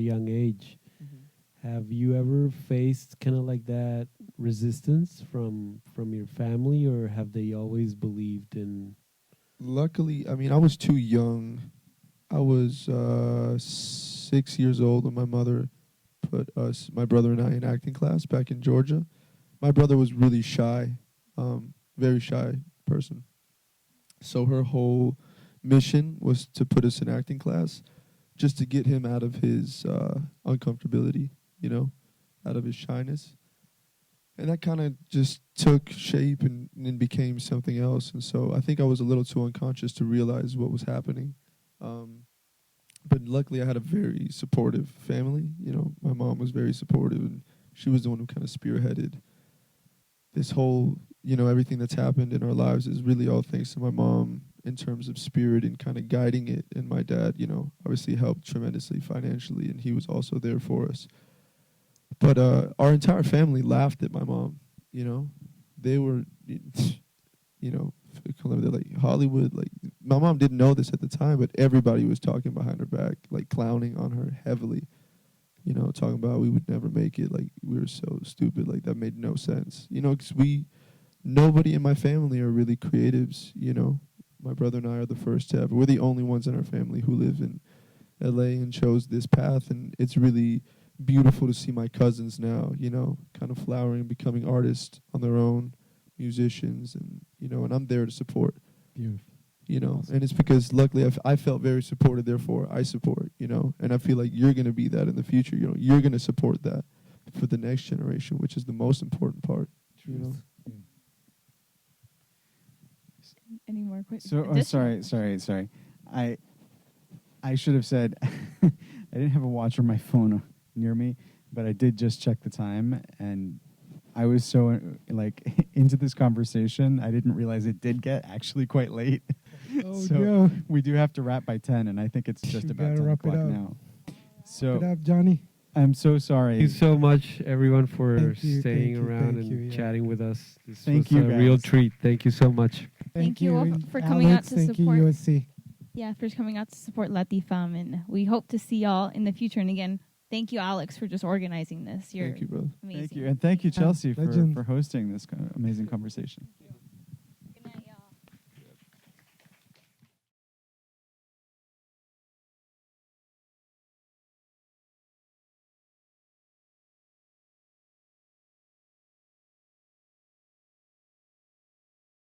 young age. Mm-hmm. Have you ever faced kind of like that resistance from your family, or have they always believed in? Luckily, I was too young. I was 6 years old when my mother put my brother and I, in acting class back in Georgia. My brother was really shy, very shy person. So her whole mission was to put us in acting class just to get him out of his uncomfortability, out of his shyness. And that kind of just took shape and became something else. And so I think I was a little too unconscious to realize what was happening. But luckily I had a very supportive family. My mom was very supportive, and she was the one who kind of spearheaded this whole, everything that's happened in our lives is really all thanks to my mom in terms of spirit and kind of guiding it. And my dad, obviously helped tremendously financially, and he was also there for us. But our entire family laughed at my mom, They were, Colombia. They're like, Hollywood, like, my mom didn't know this at the time, but everybody was talking behind her back, like clowning on her heavily. You know, talking about we would never make it. Like, we were so stupid. Like, that made no sense. You know, because nobody in my family are really creatives, you know. My brother and I are the first to ever. We're the only ones in our family who live in LA and chose this path. And it's really beautiful to see my cousins now, you know, kind of flowering, becoming artists on their own, musicians, and, you know, and I'm there to support. Beautiful. You know, Awesome. and it's because luckily I felt very supported, therefore I support, you know, and I feel like you're going to be that in the future. You know, you're going to support that for the next generation, which is the most important part, you know. Any more questions? So, sorry. I should have said I didn't have a watch or my phone near me, but I did just check the time, and I was so like into this conversation, I didn't realize it did get actually quite late. Oh, So no. we do have to wrap by 10, and I think it's just You about gotta 10 wrap it o'clock up. now. Good So up, Johnny. I'm so sorry. Thank you so much, everyone, for Thank you, staying thank you, around thank and you, yeah. chatting with us. This Thank was you, a real guys. treat. Thank you so much. Thank you all and for coming out Alex, to thank support. you, USC. Yeah, for coming out to support Latifam, and we hope to see y'all in the future. And again, thank you, Alex, for just organizing this. You're Thank you, brother. amazing. Thank you, and thank you, Chelsea, legend. for hosting this amazing conversation.